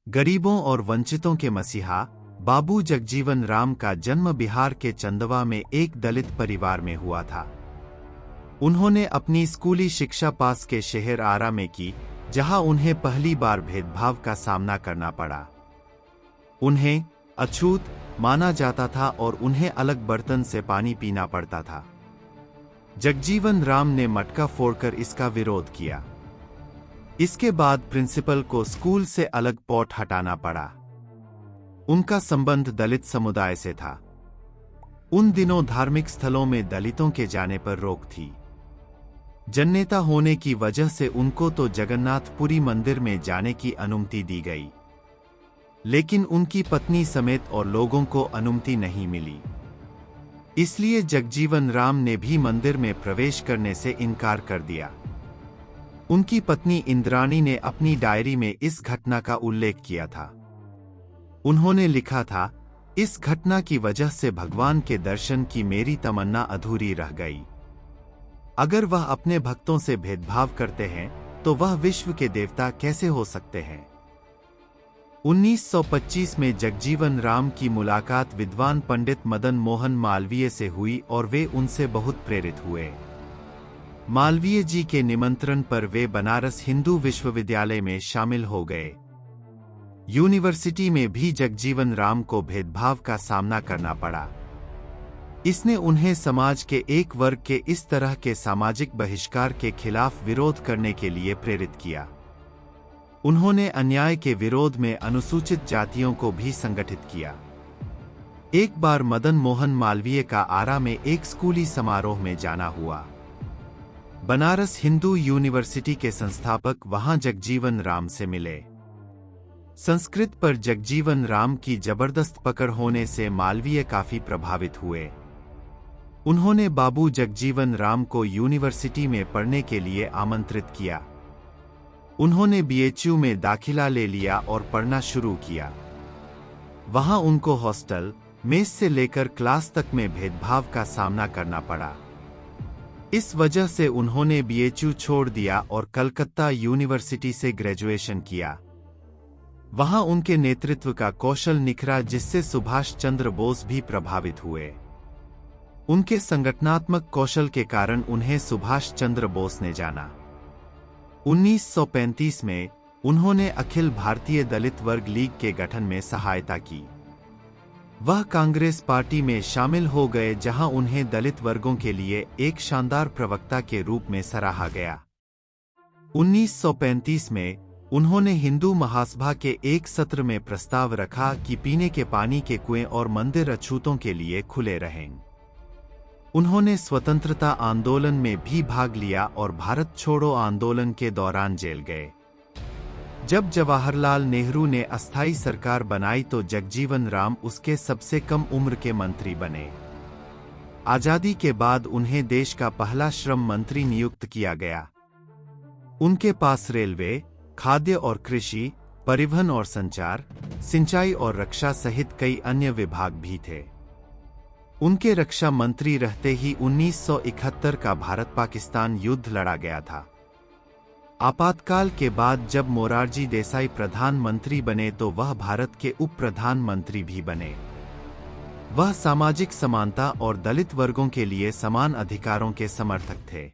गरीबों और वंचितों के मसीहा बाबू जगजीवन राम का जन्म बिहार के चंदवा में एक दलित परिवार में हुआ था। उन्होंने अपनी स्कूली शिक्षा पास के शहर आरा में की, जहां उन्हें पहली बार भेदभाव का सामना करना पड़ा। उन्हें अछूत माना जाता था और उन्हें अलग बर्तन से पानी पीना पड़ता था। जगजीवन राम ने मटका फोड़कर इसका विरोध किया। इसके बाद प्रिंसिपल को स्कूल से अलग पॉट हटाना पड़ा। उनका संबंध दलित समुदाय से था। उन दिनों धार्मिक स्थलों में दलितों के जाने पर रोक थी। जननेता होने की वजह से उनको तो जगन्नाथपुरी मंदिर में जाने की अनुमति दी गई, लेकिन उनकी पत्नी समेत और लोगों को अनुमति नहीं मिली। इसलिए जगजीवन राम ने भी मंदिर में प्रवेश करने से इनकार कर दिया। उनकी पत्नी इंद्राणी ने अपनी डायरी में इस घटना का उल्लेख किया था। उन्होंने लिखा था, इस घटना की वजह से भगवान के दर्शन की मेरी तमन्ना अधूरी रह गई। अगर वह अपने भक्तों से भेदभाव करते हैं तो वह विश्व के देवता कैसे हो सकते हैं। 1925 में जगजीवन राम की मुलाकात विद्वान पंडित मदन मोहन मालवीय से हुई और वे उनसे बहुत प्रेरित हुए। मालवीय जी के निमंत्रण पर वे बनारस हिंदू विश्वविद्यालय में शामिल हो गए। यूनिवर्सिटी में भी जगजीवन राम को भेदभाव का सामना करना पड़ा। इसने उन्हें समाज के एक वर्ग के इस तरह के सामाजिक बहिष्कार के खिलाफ विरोध करने के लिए प्रेरित किया। उन्होंने अन्याय के विरोध में अनुसूचित जातियों को भी संगठित किया। एक बार मदन मोहन मालवीय का आरा में एक स्कूली समारोह में जाना हुआ। बनारस हिंदू यूनिवर्सिटी के संस्थापक वहां जगजीवन राम से मिले। संस्कृत पर जगजीवन राम की जबरदस्त पकड़ होने से मालवीय काफी प्रभावित हुए। उन्होंने बाबू जगजीवन राम को यूनिवर्सिटी में पढ़ने के लिए आमंत्रित किया। उन्होंने बीएचयू में दाखिला ले लिया और पढ़ना शुरू किया। वहां उनको हॉस्टल, मेस से लेकर क्लास तक में भेदभाव का सामना करना पड़ा। इस वजह से उन्होंने बीएचयू छोड़ दिया और कलकत्ता यूनिवर्सिटी से ग्रेजुएशन किया। वहां उनके नेतृत्व का कौशल निखरा, जिससे सुभाष चंद्र बोस भी प्रभावित हुए। उनके संगठनात्मक कौशल के कारण उन्हें सुभाष चंद्र बोस ने जाना। 1935 में उन्होंने अखिल भारतीय दलित वर्ग लीग के गठन में सहायता की। वह कांग्रेस पार्टी में शामिल हो गए, जहां उन्हें दलित वर्गों के लिए एक शानदार प्रवक्ता के रूप में सराहा गया। 1935 में उन्होंने हिंदू महासभा के एक सत्र में प्रस्ताव रखा कि पीने के पानी के कुएं और मंदिर अछूतों के लिए खुले रहें। उन्होंने स्वतंत्रता आंदोलन में भी भाग लिया और भारत छोड़ो आंदोलन के दौरान जेल गए। जब जवाहरलाल नेहरू ने अस्थायी सरकार बनाई तो जगजीवन राम उसके सबसे कम उम्र के मंत्री बने। आजादी के बाद उन्हें देश का पहला श्रम मंत्री नियुक्त किया गया। उनके पास रेलवे, खाद्य और कृषि, परिवहन और संचार, सिंचाई और रक्षा सहित कई अन्य विभाग भी थे। उनके रक्षा मंत्री रहते ही 1971 का भारत पाकिस्तान युद्ध लड़ा गया था। आपातकाल के बाद जब मोरारजी देसाई प्रधानमंत्री बने तो वह भारत के उप प्रधानमंत्री भी बने। वह सामाजिक समानता और दलित वर्गों के लिए समान अधिकारों के समर्थक थे।